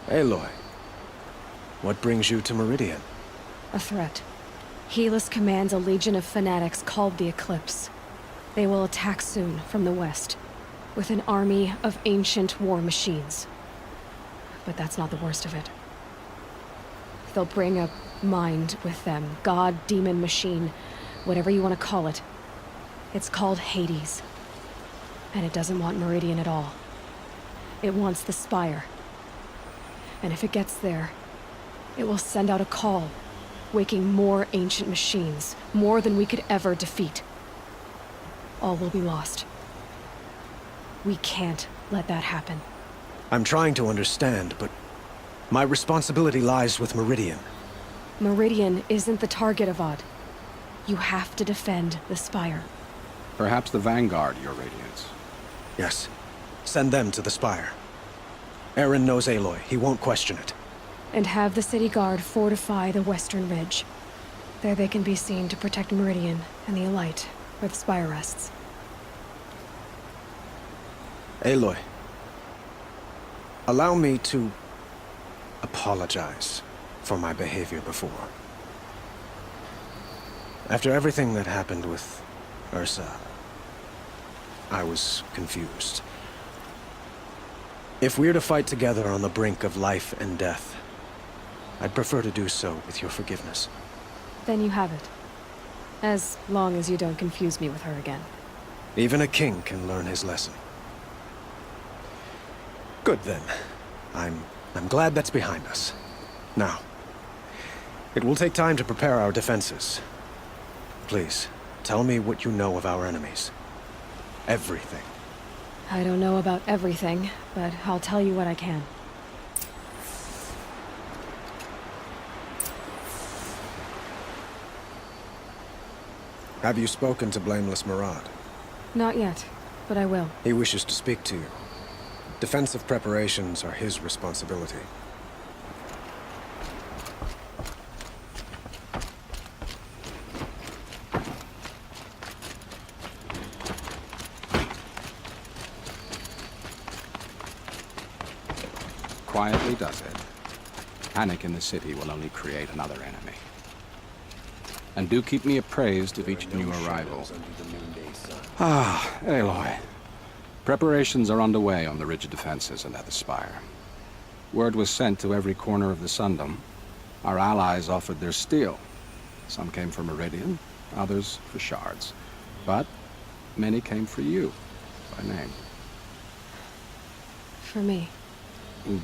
Aloy, what brings you to Meridian? A threat. Helis commands a legion of fanatics called the Eclipse. They will attack soon from the west, with an army of ancient war machines. But that's not the worst of it. They'll bring a mind with them, god, demon, machine, whatever you want to call it. It's called Hades. And it doesn't want Meridian at all. It wants the Spire. And if it gets there, it will send out a call, waking more ancient machines, more than we could ever defeat. All will be lost. We can't let that happen. I'm trying to understand, but my responsibility lies with Meridian. Meridian isn't the target, Avad. You have to defend the Spire. Perhaps the Vanguard, Your Radiance. Yes. Send them to the Spire. Eren knows Aloy. He won't question it. And have the City Guard fortify the Western Ridge. There they can be seen to protect Meridian and the Elite, where the Spire rests. Aloy, allow me to apologize for my behavior before. After everything that happened with Ursa, I was confused. If we're to fight together on the brink of life and death, I'd prefer to do so with your forgiveness. Then you have it. As long as you don't confuse me with her again. Even a king can learn his lesson. Good then. I'm glad that's behind us. Now, it will take time to prepare our defenses. Please, tell me what you know of our enemies. Everything. I don't know about everything, but I'll tell you what I can. Have you spoken to Blameless Murad? Not yet, but I will. He wishes to speak to you. Defensive preparations are his responsibility. Quietly does it. Panic in the city will only create another enemy. And do keep me appraised of each new arrival. Ah, Aloy. Preparations are underway on the ridge of defenses and at the Spire. Word was sent to every corner of the Sundom. Our allies offered their steel. Some came for Meridian, others for shards. But many came for you, by name. For me.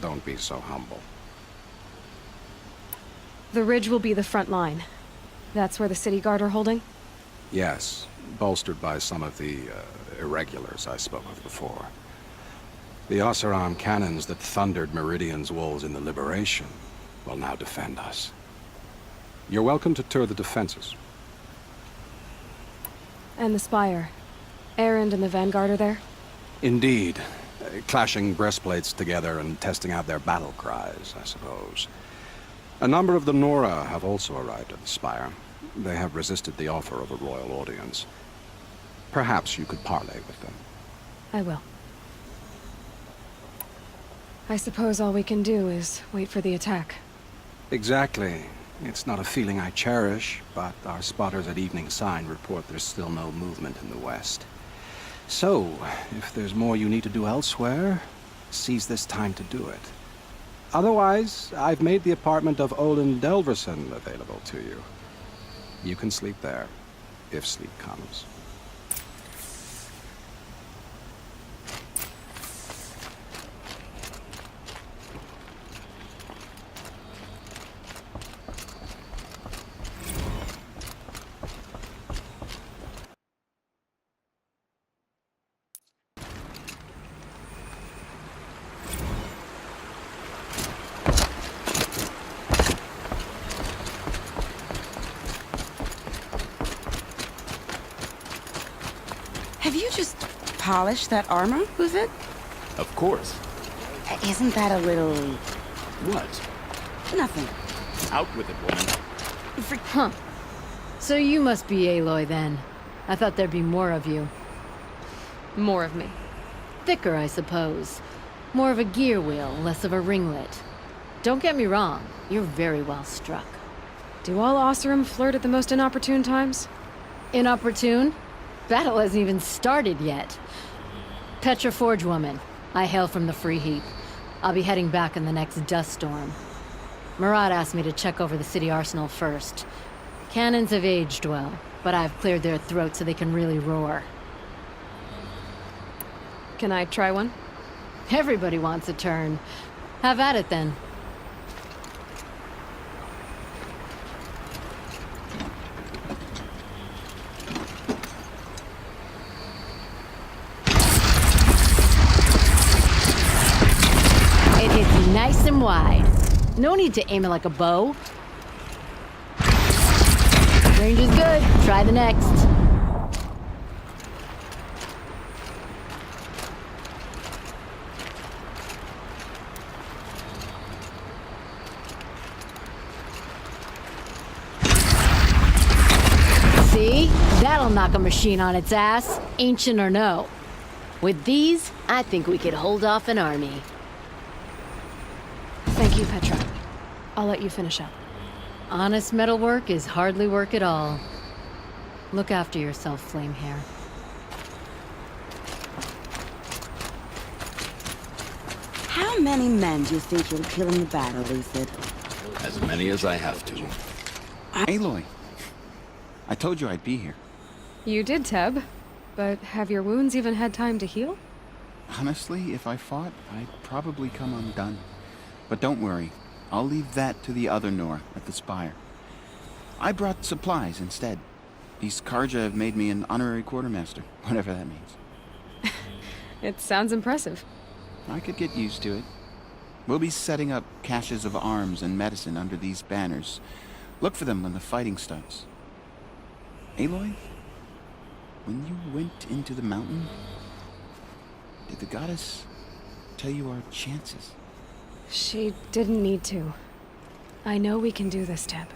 Don't be so humble. The ridge will be the front line. That's where the City Guard are holding? Yes, bolstered by some of the irregulars I spoke of before. The Oseram cannons that thundered Meridian's walls in the Liberation will now defend us. You're welcome to tour the defenses. And the Spire. Erend and the Vanguard are there? Indeed. Clashing breastplates together and testing out their battle cries, I suppose. A number of the Nora have also arrived at the Spire. They have resisted the offer of a royal audience. Perhaps you could parley with them. I will. I suppose all we can do is wait for the attack. Exactly. It's not a feeling I cherish, but our spotters at Evening Sign report there's still no movement in the west. So, if there's more you need to do elsewhere, seize this time to do it. Otherwise, I've made the apartment of Olin Delverson available to you. You can sleep there, if sleep comes. Have you just polished that armor with it? Of course. Isn't that a little... What? nothing? Out with it, woman. Huh. So you must be Aloy then. I thought there'd be more of you. More of me. Thicker, I suppose. More of a gear wheel, less of a ringlet. Don't get me wrong, you're very well struck. Do all Oseram flirt at the most inopportune times? Inopportune? Battle hasn't even started yet. Petra Forge woman. I hail from the Free Heap. I'll be heading back in the next dust storm. Murad asked me to check over the city arsenal first. Cannons have aged well, but I've cleared their throats so they can really roar. Can I try one? Everybody wants a turn. Have at it then. It hits nice and wide. No need to aim it like a bow. Range is good. Try the next. See? That'll knock a machine on its ass, ancient or no. With these, I think we could hold off an army. Thank you, Petra. I'll let you finish up. Honest metalwork is hardly work at all. Look after yourself, Flamehair. How many men do you think you'll kill in the battle, Lucid? As many as I have to. Aloy, I told you I'd be here. You did, Teb. But have your wounds even had time to heal? Honestly, if I fought, I'd probably come undone. But don't worry, I'll leave that to the other Nor at the Spire. I brought supplies instead. These Karja have made me an honorary quartermaster, whatever that means. It sounds impressive. I could get used to it. We'll be setting up caches of arms and medicine under these banners. Look for them when the fighting starts. Aloy, when you went into the mountain, did the goddess tell you our chances? She didn't need to. I know we can do this, Teb.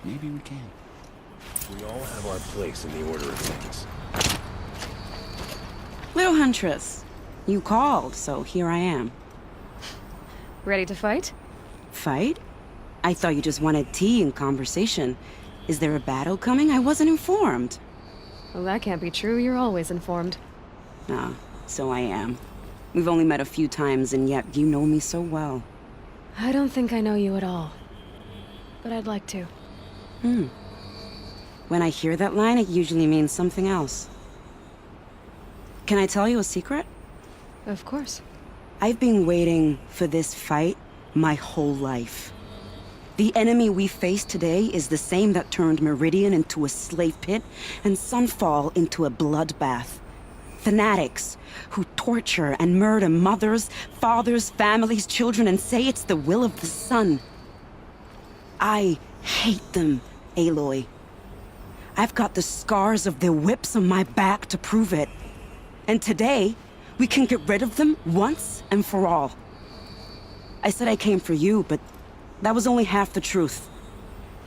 Maybe we can. We all have our place in the order of things. Little Huntress, you called, so here I am. Ready to fight? Fight? I thought you just wanted tea and conversation. Is there a battle coming? I wasn't informed. Well, that can't be true. You're always informed. Ah, so I am. We've only met a few times, and yet you know me so well. I don't think I know you at all. But I'd like to. When I hear that line, it usually means something else. Can I tell you a secret? Of course. I've been waiting for this fight my whole life. The enemy we face today is the same that turned Meridian into a slave pit and Sunfall into a bloodbath. Fanatics who torture and murder mothers, fathers, families, children, and say it's the will of the sun. I hate them, Aloy. I've got the scars of their whips on my back to prove it. And today, we can get rid of them once and for all. I said I came for you, but that was only half the truth.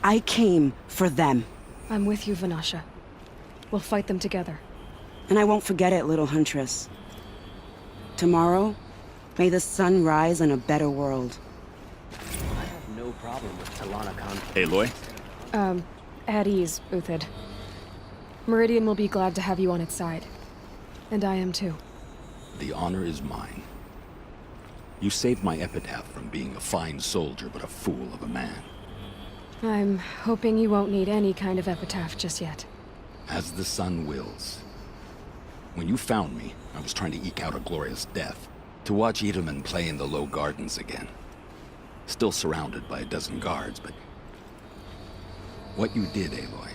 I came for them. I'm with you, Vanasha. We'll fight them together. And I won't forget it, little Huntress. Tomorrow, may the sun rise in a better world. I have no problem with Talana Khan. Aloy? At ease, Uthid. Meridian will be glad to have you on its side. And I am too. The honor is mine. You saved my epitaph from being a fine soldier, but a fool of a man. I'm hoping you won't need any kind of epitaph just yet. As the sun wills. When you found me, I was trying to eke out a glorious death. To watch Edelman play in the low gardens again. Still surrounded by a dozen guards, but... what you did, Aloy...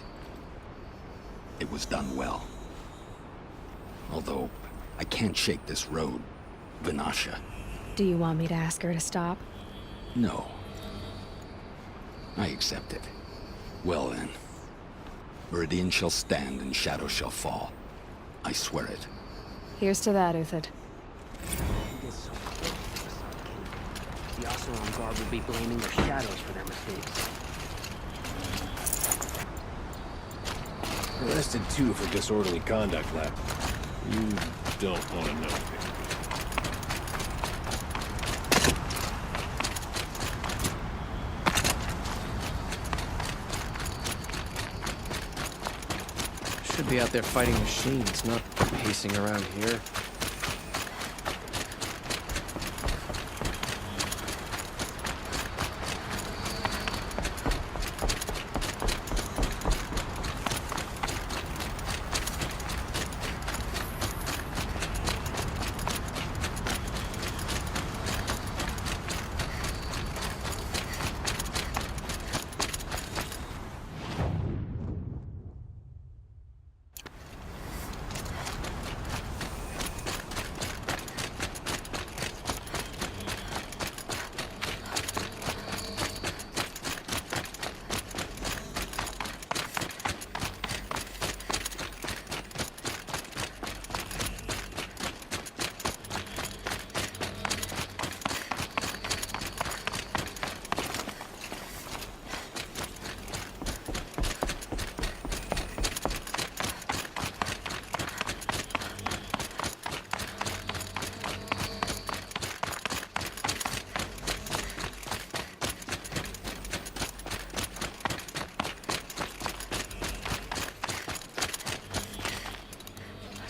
it was done well. Although, I can't shake this road, Vanasha. Do you want me to ask her to stop? No. I accept it. Well then. Meridian shall stand and shadow shall fall. I swear it. Here's to that, Uthid. The Oseram Guard will be blaming their shadows for their mistakes. Arrested 2 for disorderly conduct, lab. You don't want to know. be out there fighting machines, not pacing around here.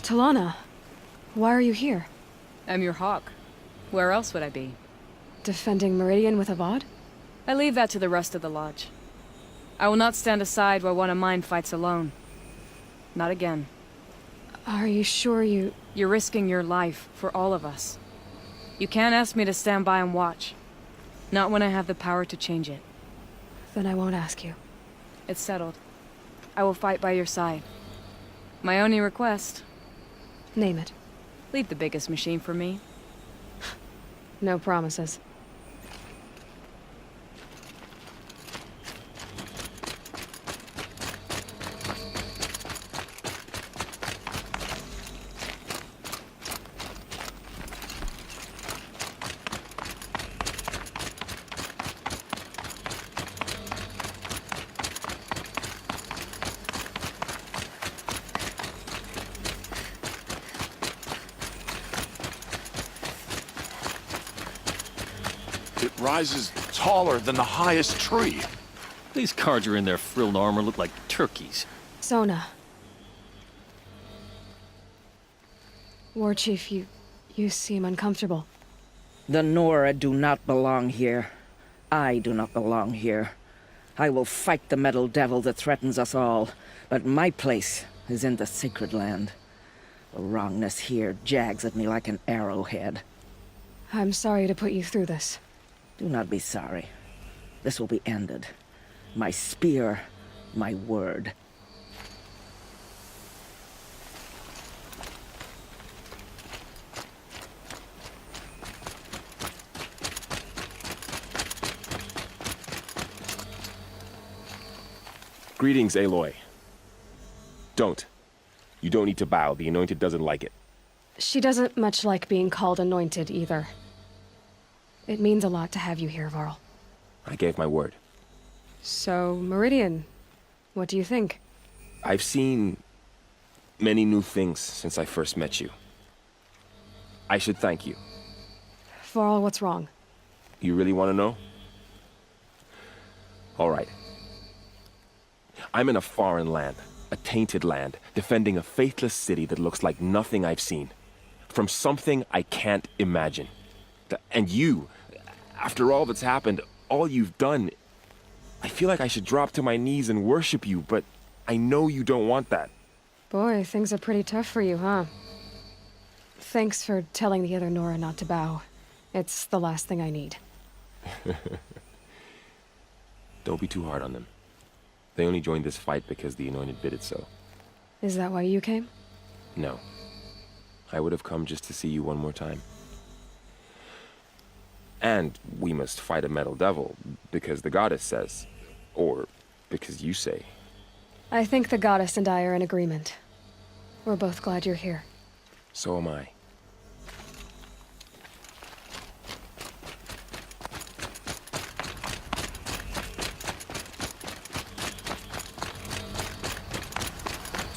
Talana, why are you here? I'm your hawk. Where else would I be? Defending Meridian with Avad? I leave that to the rest of the Lodge. I will not stand aside while one of mine fights alone. Not again. Are you sure you... You're risking your life for all of us. You can't ask me to stand by and watch. Not when I have the power to change it. Then I won't ask you. It's settled. I will fight by your side. My only request... Name it. Leave the biggest machine for me. No promises. It rises taller than the highest tree. These cards are in their frilled armor look like turkeys. Sona. War Chief, you seem uncomfortable. The Nora do not belong here. I do not belong here. I will fight the metal devil that threatens us all, but my place is in the sacred land. The wrongness here jags at me like an arrowhead. I'm sorry to put you through this. Do not be sorry. This will be ended. My spear, my word. Greetings, Aloy. Don't. You don't need to bow. The Anointed doesn't like it. She doesn't much like being called Anointed, either. It means a lot to have you here, Varl. I gave my word. So, Meridian, what do you think? I've seen many new things since I first met you. I should thank you. Varl, what's wrong? You really want to know? All right. I'm in a foreign land, a tainted land, defending a faithless city that looks like nothing I've seen. From something I can't imagine. And you, after all that's happened, all you've done, I feel like I should drop to my knees and worship you, but I know you don't want that. Boy, things are pretty tough for you, huh? Thanks for telling the other Nora not to bow. It's the last thing I need. Don't be too hard on them. They only joined this fight because the Anointed bid it so. Is that why you came? No. I would have come just to see you one more time. And we must fight a metal devil, because the goddess says. Or because you say. I think the goddess and I are in agreement. We're both glad you're here. So am I.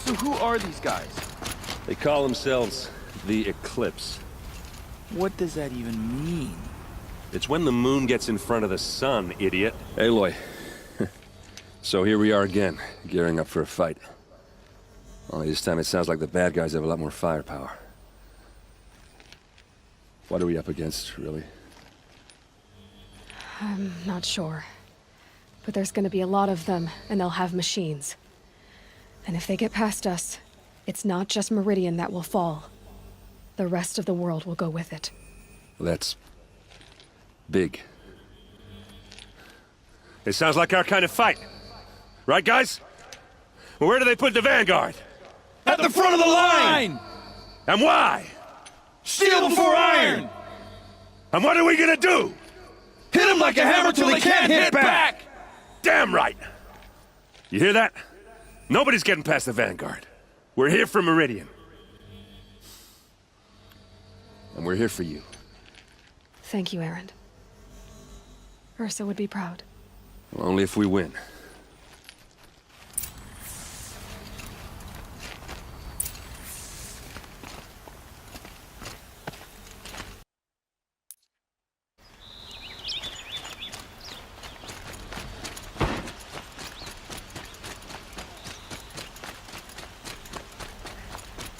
So who are these guys? They call themselves the Eclipse. What does that even mean? It's when the moon gets in front of the sun, idiot. Aloy. So here we are again, gearing up for a fight. Only this time it sounds like the bad guys have a lot more firepower. What are we up against, really? I'm not sure. But there's gonna be a lot of them, and they'll have machines. And if they get past us, it's not just Meridian that will fall. The rest of the world will go with it. Well, that's... big. It sounds like our kind of fight. Right, guys? Well, where do they put the Vanguard? At the front of the line! And why? Steel before iron! And what are we gonna do? Hit them like a hammer till they can't hit back! Damn right! You hear that? Nobody's getting past the Vanguard. We're here for Meridian. And we're here for you. Thank you, Erend. Ursa would be proud. Well, only if we win.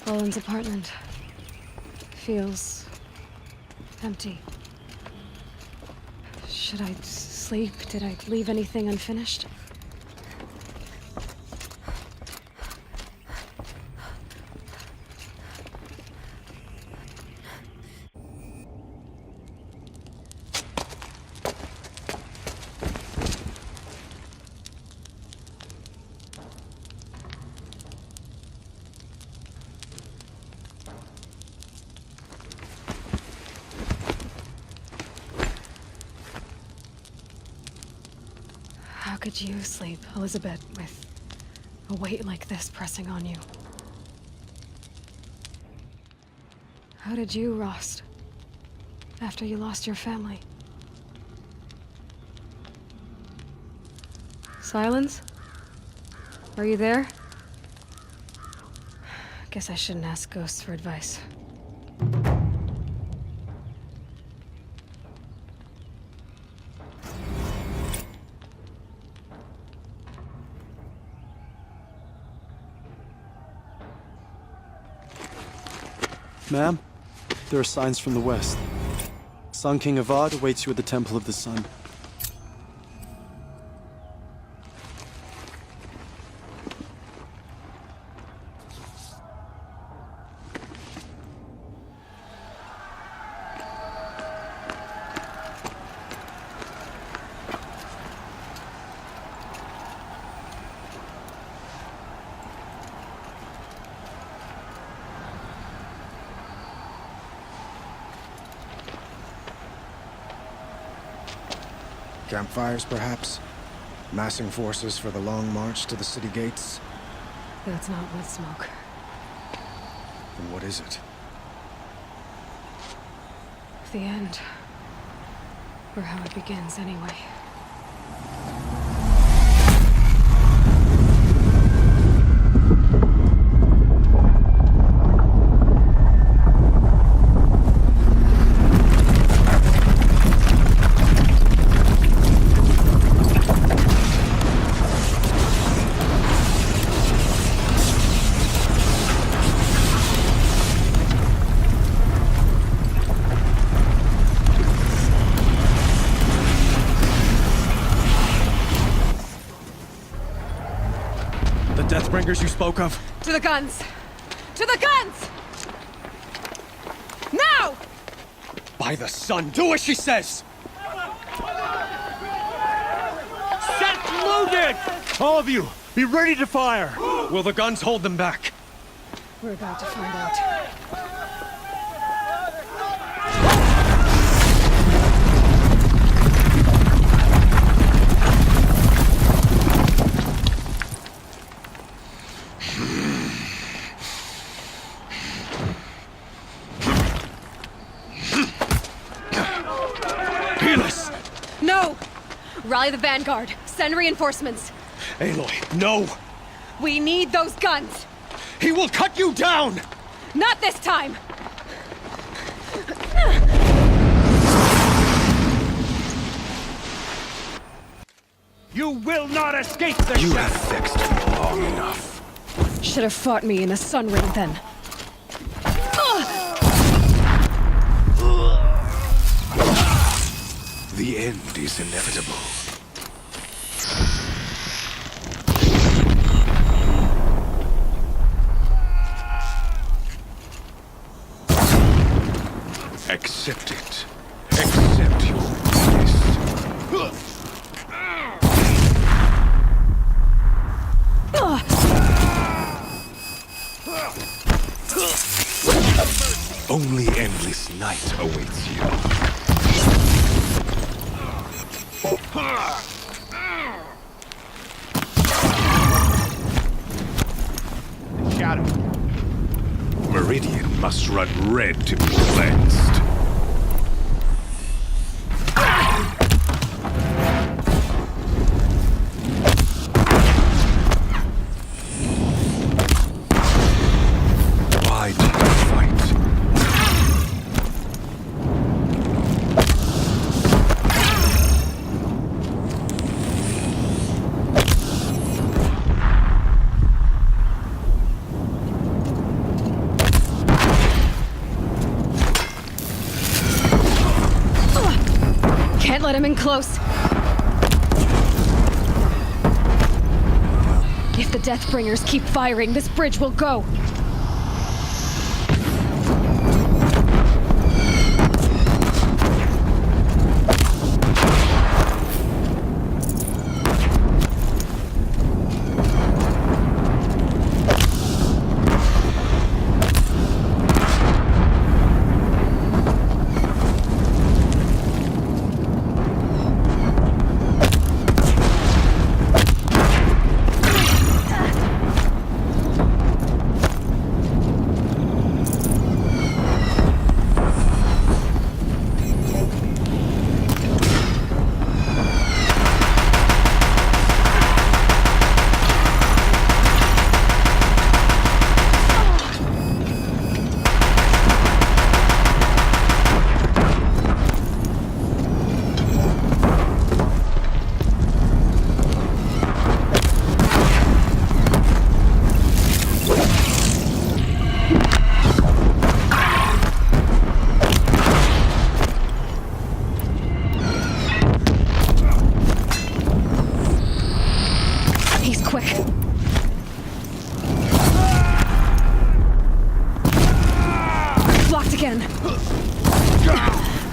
Roland's apartment feels empty. Should I sleep? Did I leave anything unfinished? How could you sleep, Elizabeth, with a weight like this pressing on you? How did you, Rost, after you lost your family? Silence? Are you there? Guess I shouldn't ask ghosts for advice. Ma'am, there are signs from the west. Sun King Avad awaits you at the Temple of the Sun. Campfires, perhaps? Massing forces for the long march to the city gates? That's not wood smoke. Then what is it? The end. Or how it begins, anyway. Deathbringers you spoke of? To the guns! To the guns! Now! By the sun, do as she says! Set loaded! All of you, be ready to fire! Will the guns hold them back? We're about to find out. No! Rally the Vanguard. Send reinforcements. Aloy, no! We need those guns! He will cut you down! Not this time! You will not escape the You have vexed me long enough. Should have fought me in the sun ring then. The end is inevitable. Accept it. Accept your weakness. Only endless night awaits you. Shadow. Meridian must run red to be cleansed. Why do you fight? Can't let him in close. If the Deathbringers keep firing, this bridge will go.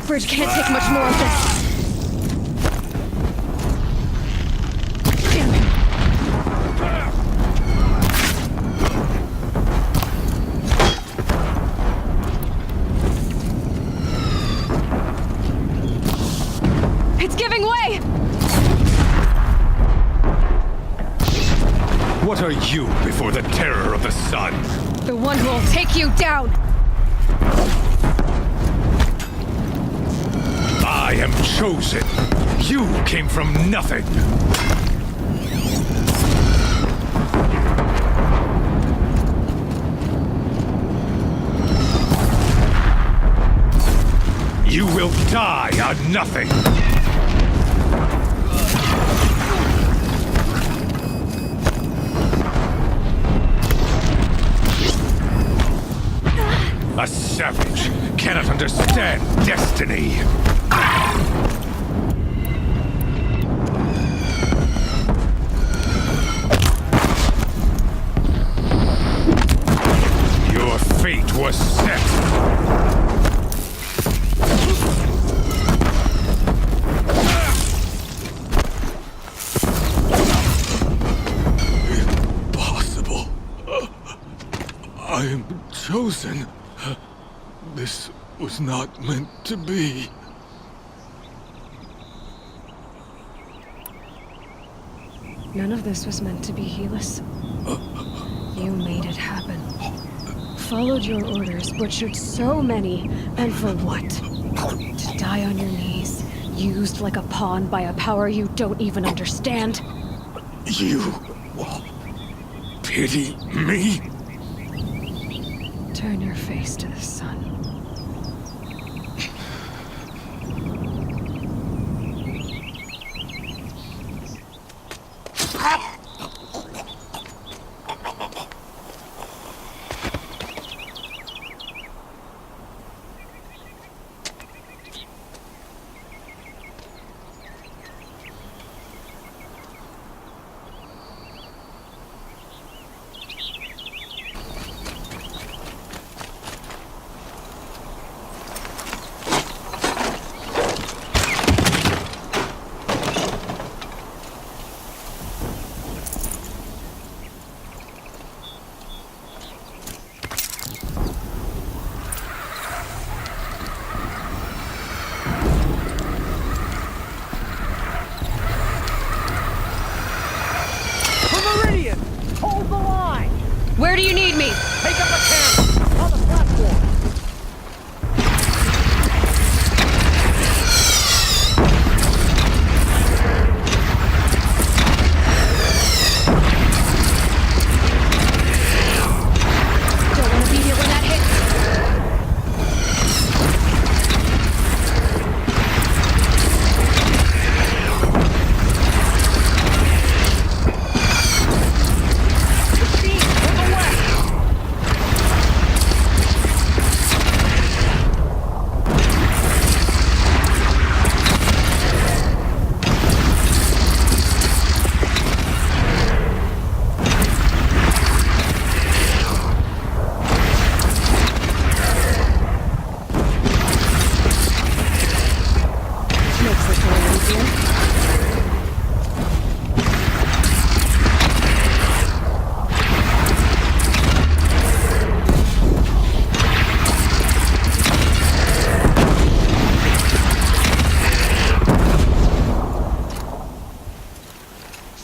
Bridge can't take much more of this. It's giving way! What are you before the terror of the sun? The one who will take you down! I am chosen. You came from nothing. You will die on nothing. A savage cannot understand destiny. Your fate was set. Impossible. I am chosen. This was not meant to be. None of this was meant to be, Helis. You made it happen. Followed your orders, butchered so many, and for what? To die on your knees, used like a pawn by a power you don't even understand? You pity me? Turn your face to the sun.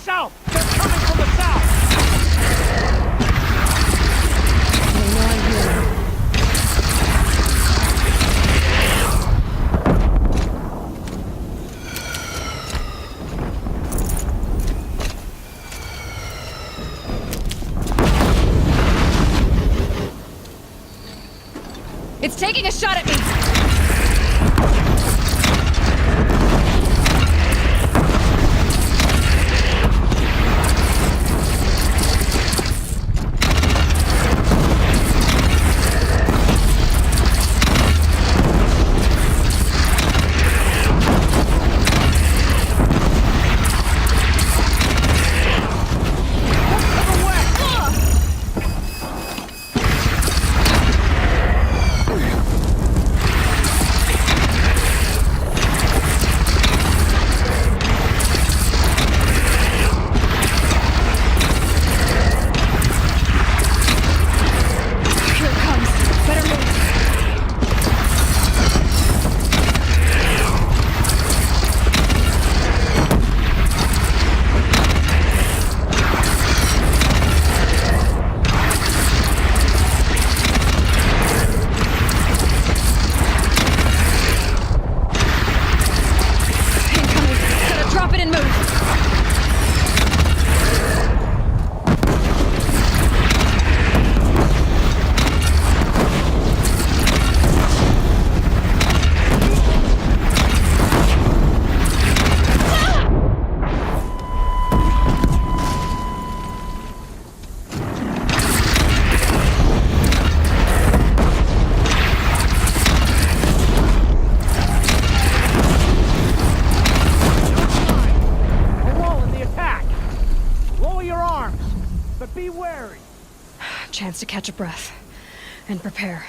South! They're coming from the south! It's taking a shot at me! Chance to catch a breath and prepare.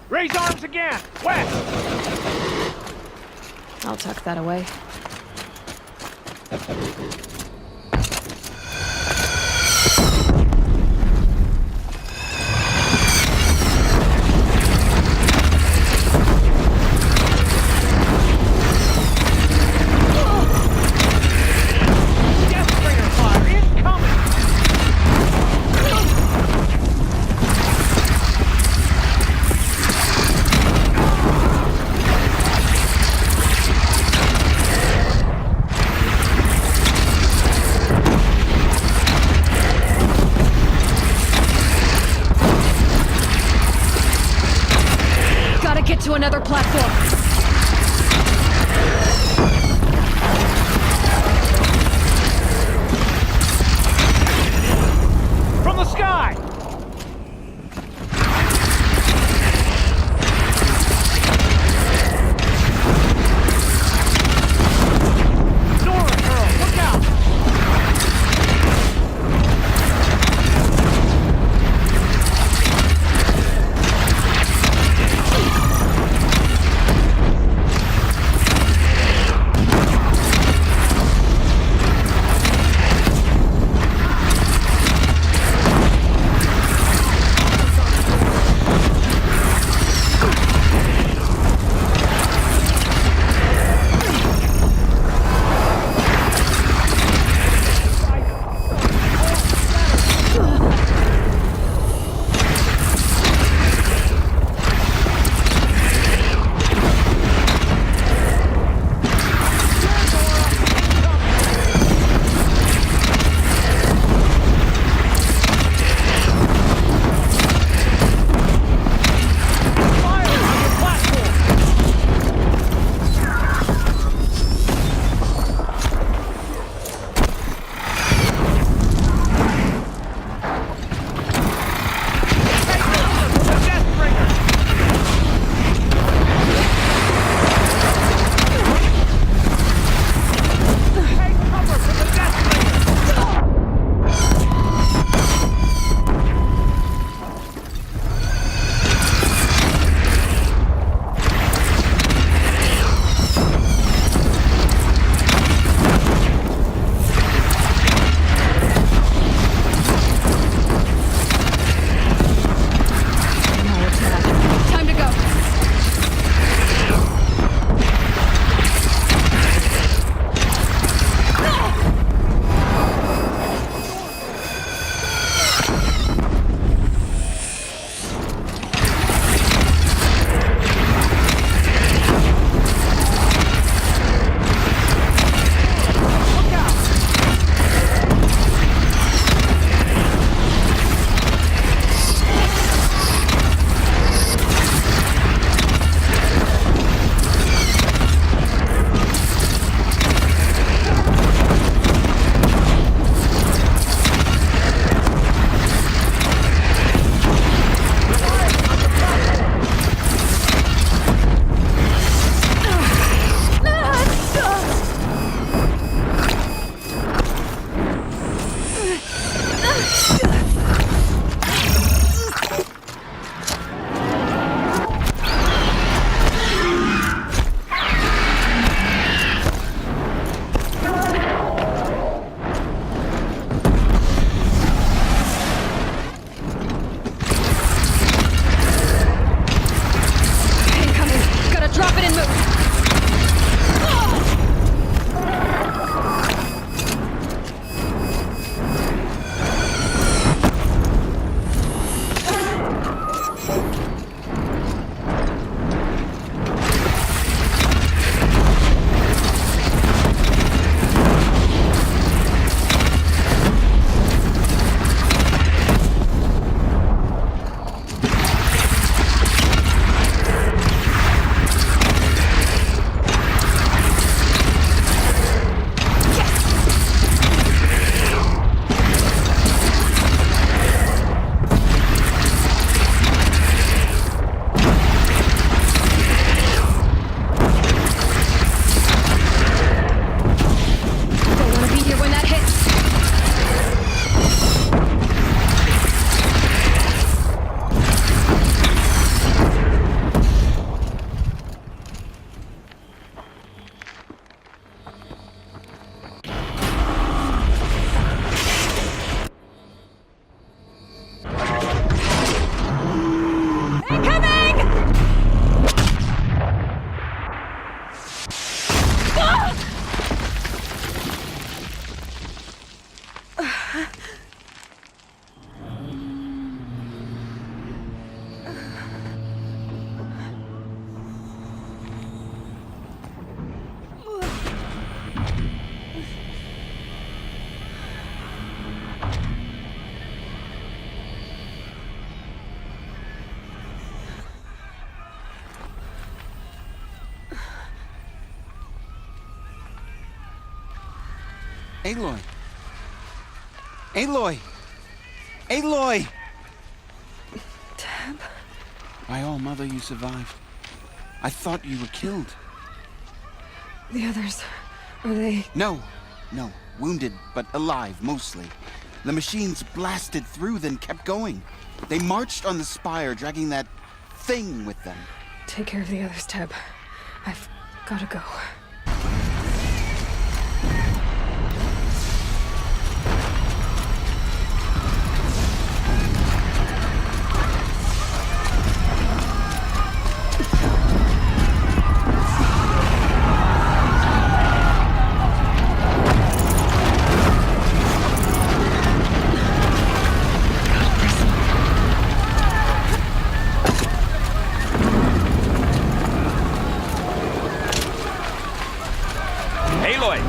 Raise arms again! West! I'll tuck that away. To another platform. From the sky! Nora, girl, look out! Aloy! Aloy! Aloy! Teb? By all mother, you survived. I thought you were killed. The others, are they... No. Wounded, but alive, mostly. The machines blasted through, then kept going. They marched on the spire, dragging that thing with them. Take care of the others, Teb. I've gotta go.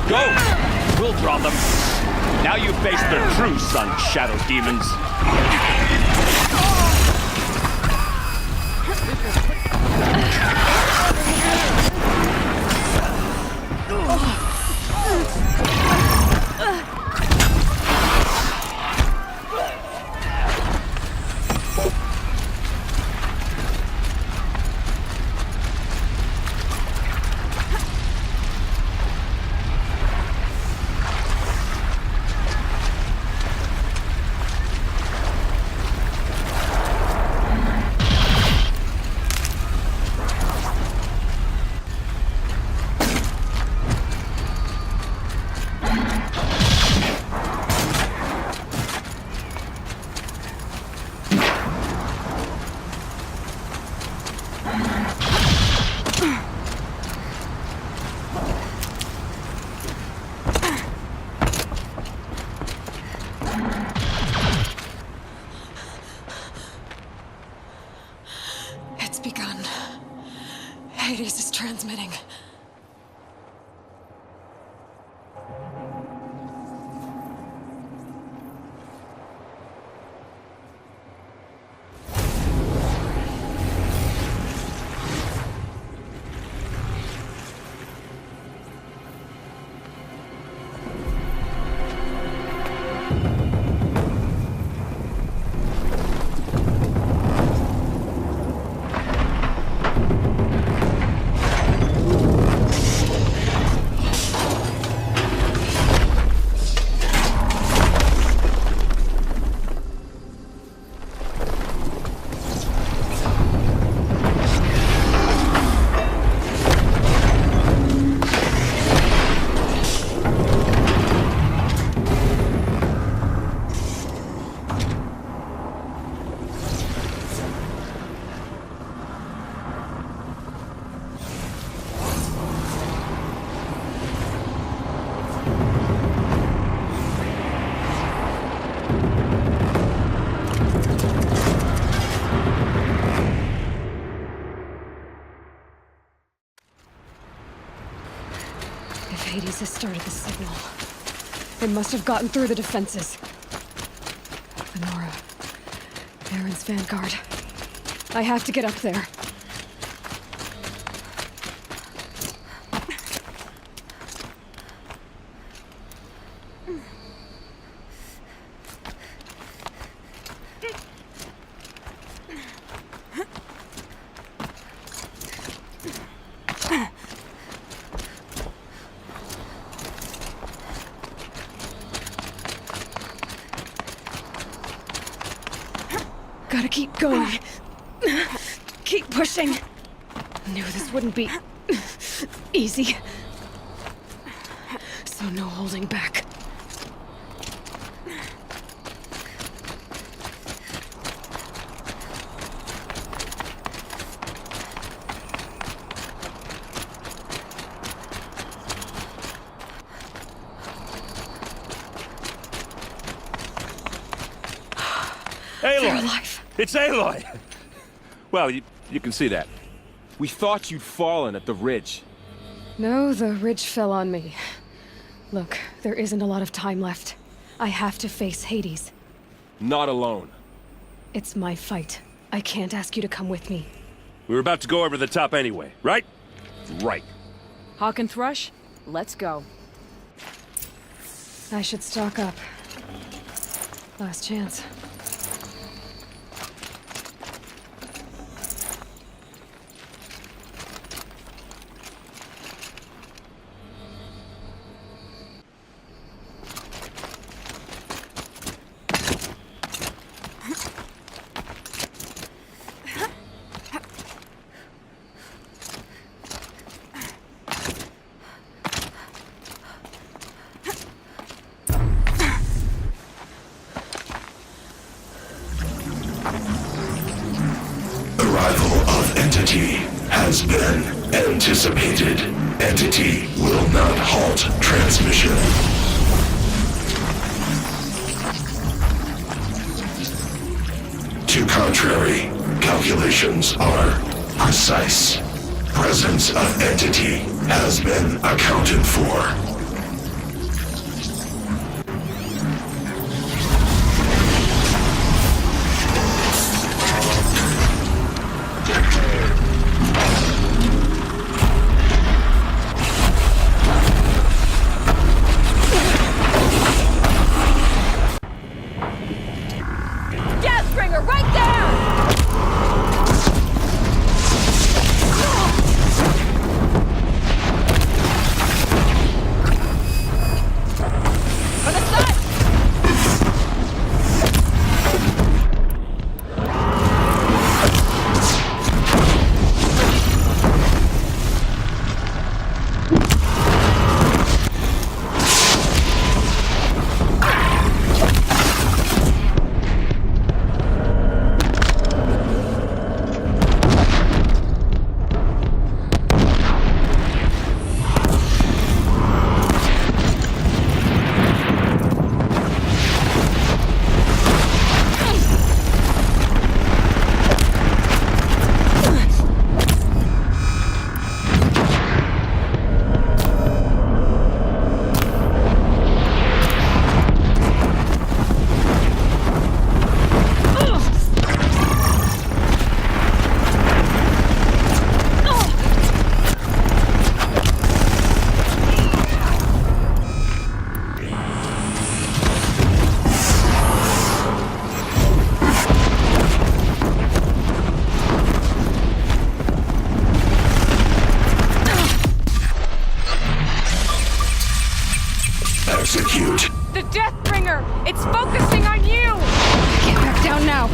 Go! We'll draw them. Now you face the true sun, shadow demons. Hades is transmitting. Hades has started the signal. It must have gotten through the defenses. Venora. Aaron's vanguard. I have to get up there. Gotta keep going. Keep pushing. Knew this wouldn't be easy. So no holding back. They're alive. It's Aloy! Well, you can see that. We thought you'd fallen at the ridge. No, the ridge fell on me. Look, there isn't a lot of time left. I have to face Hades. Not alone. It's my fight. I can't ask you to come with me. We were about to go over the top anyway, right? Right. Hawk and Thrush, let's go. I should stock up. Last chance. Arrival of Entity has been anticipated. Entity will not halt transmission. To contrary, calculations are precise. Presence of Entity has been accounted for. Execute. The Deathbringer! It's focusing on you! Get back down now!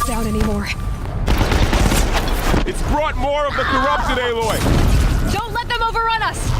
Down anymore. It's brought more of the corrupted, Aloy! Don't let them overrun us!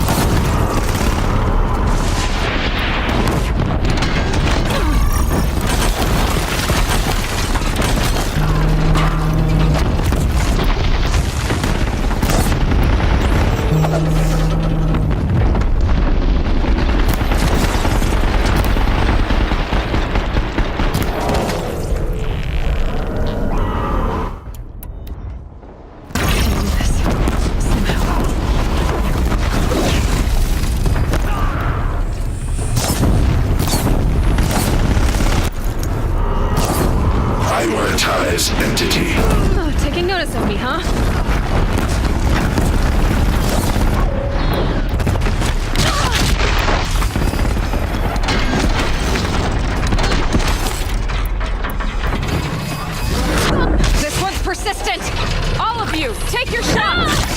Prioritize Entity. Taking notice of me, huh? This one's persistent! All of you, take your shots!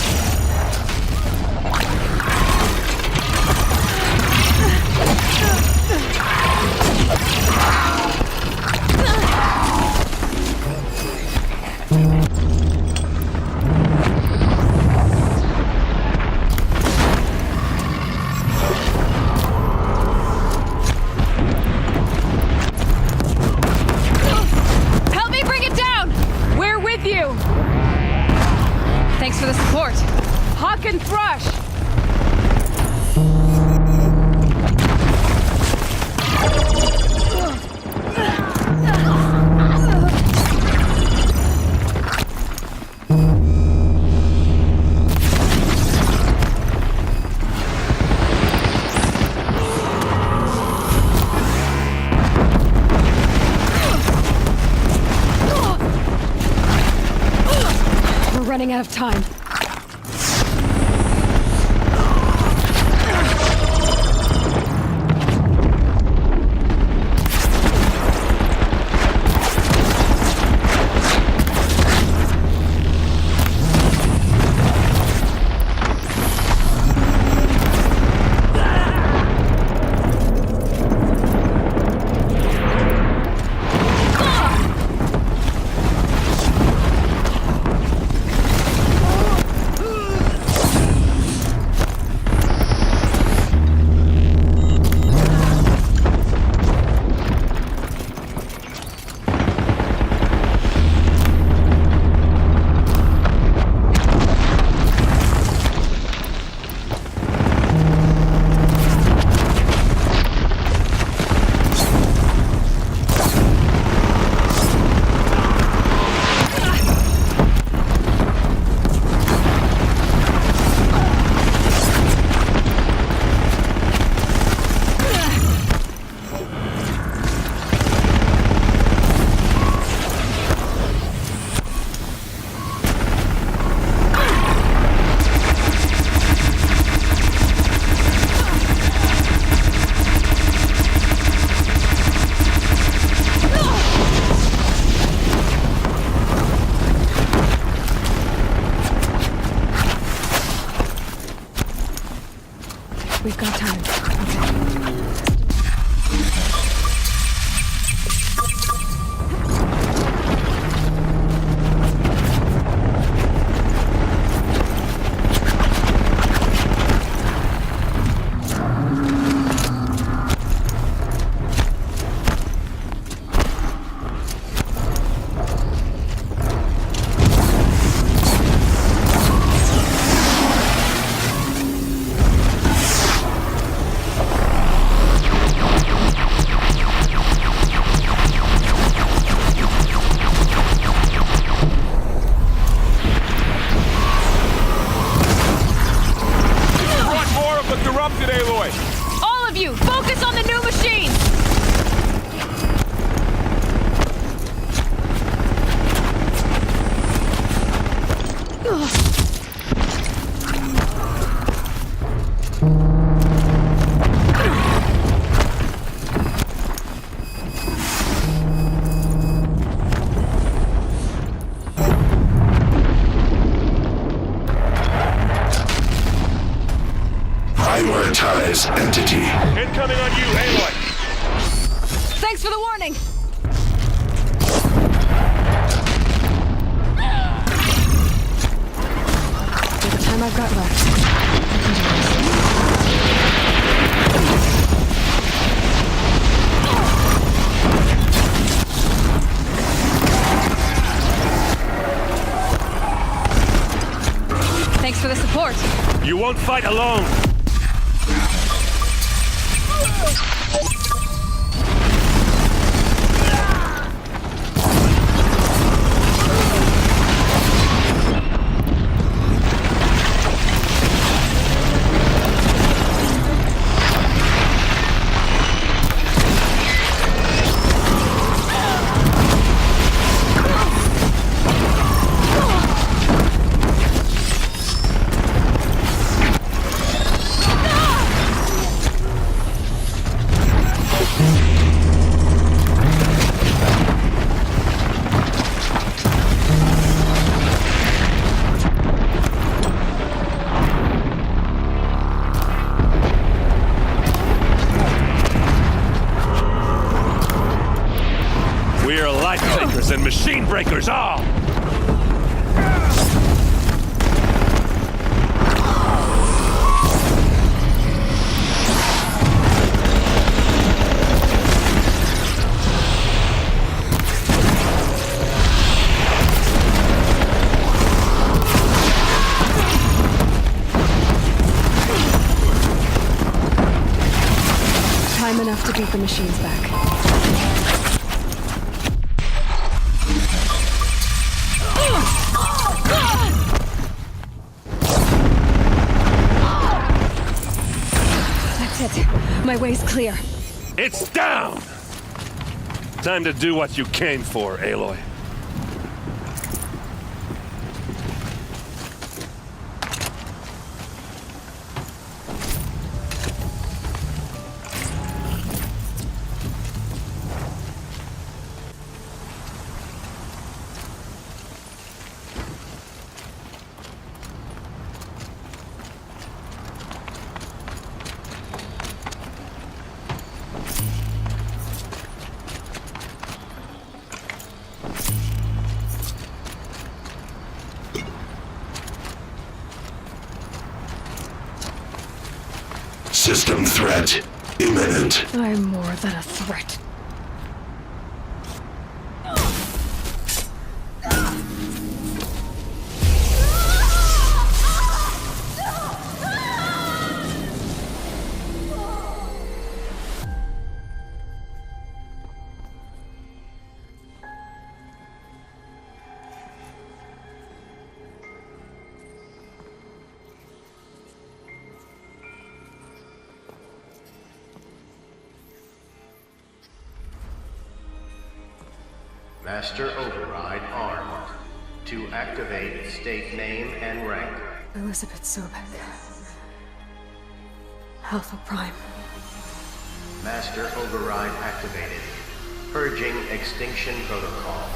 Help me bring it down! We're with you! Thanks for the support. Hawk and Thrush! We're running out of time. We've got time. All of you, focus on the new machine! Prioritize entity. Incoming on you, Aloy. Thanks for the warning! With the time I've got left, I can do this. Thanks for the support. You won't fight alone. We're life takers and machine breakers all! Time enough to beat the machines back. That's it. My way's clear. It's down! Time to do what you came for, Aloy. System threat imminent. I'm more than a threat. Master Override armed. To activate, state name and rank. Elizabeth Sobek. Alpha Prime. Master Override activated. Purging Extinction Protocol.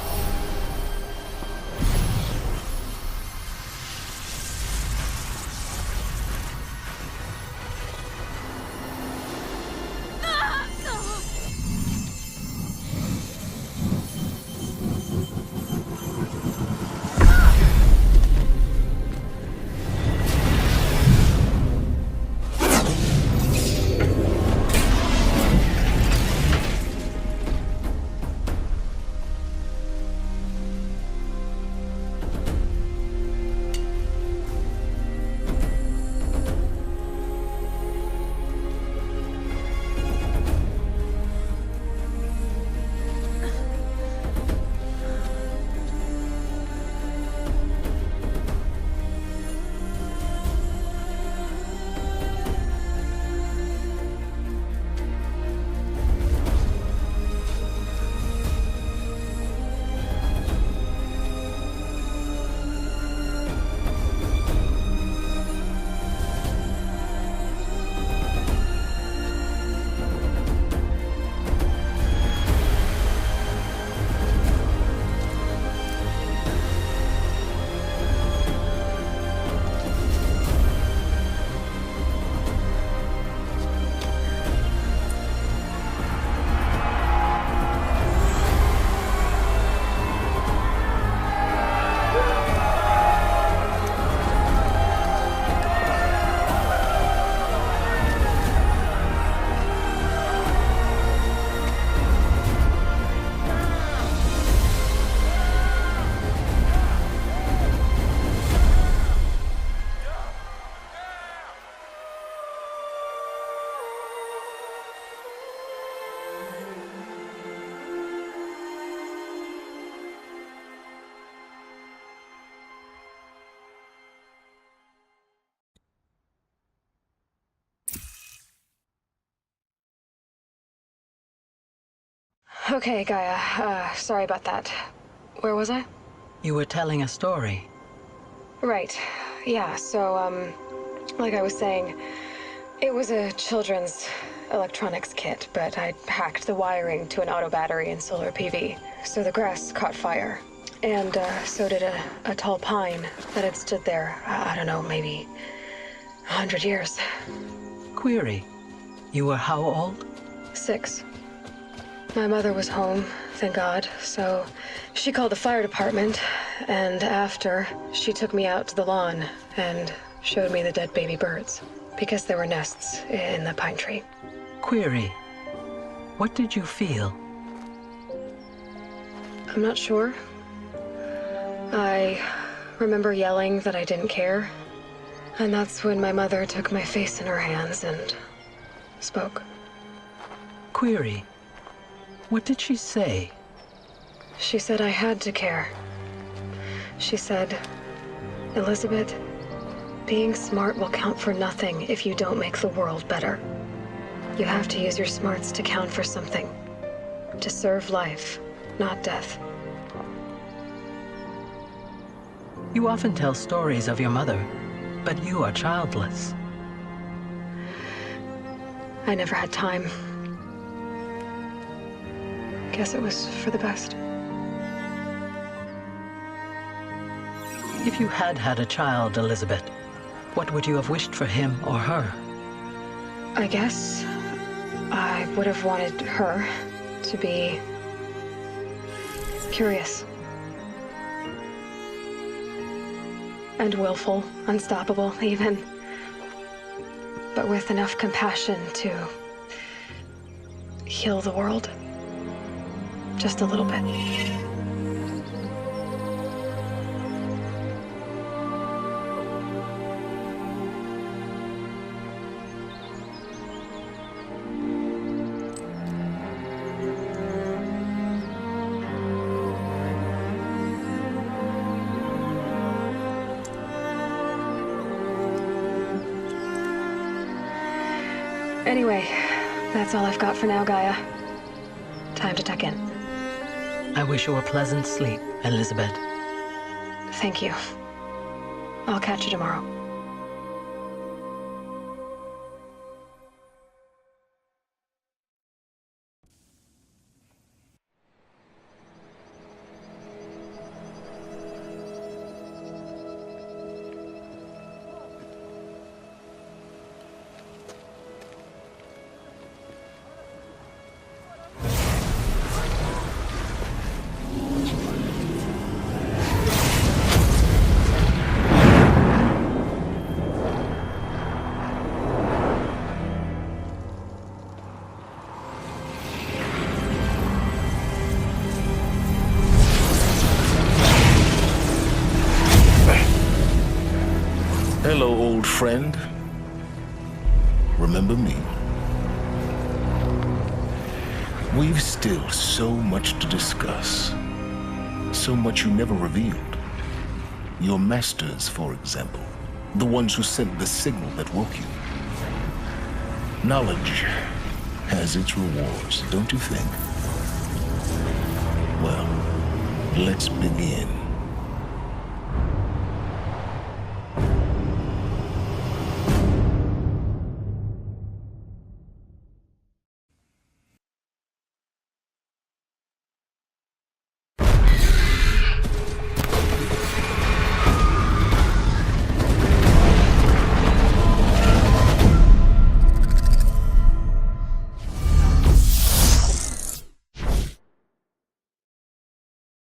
Okay, Gaia. Sorry about that. Where was I? You were telling a story. Right. Yeah, so, like I was saying, it was a children's electronics kit, but I'd hacked the wiring to an auto battery and solar PV. So the grass caught fire. And, so did a tall pine that had stood there, I don't know, maybe 100 years. Query. You were how old? 6. My mother was home, thank God, so she called the fire department, and after, she took me out to the lawn and showed me the dead baby birds, because there were nests in the pine tree. Query. What did you feel? I'm not sure. I remember yelling that I didn't care, and that's when my mother took my face in her hands and spoke. Query. What did she say? She said I had to care. She said, Elizabeth, being smart will count for nothing if you don't make the world better. You have to use your smarts to count for something. To serve life, not death. You often tell stories of your mother, but you are childless. I never had time. Guess it was for the best. If you had had a child, Elizabeth, what would you have wished for him or her? I guess I would have wanted her to be curious. And willful, unstoppable even. But with enough compassion to heal the world. Just a little bit. Anyway, that's all I've got for now, Gaia. Time to tuck in. I wish you a pleasant sleep, Elizabeth. Thank you. I'll catch you tomorrow. Hello, old friend. Remember me? We've still so much to discuss. So much you never revealed. Your masters, for example. The ones who sent the signal that woke you. Knowledge has its rewards, don't you think? Well, let's begin.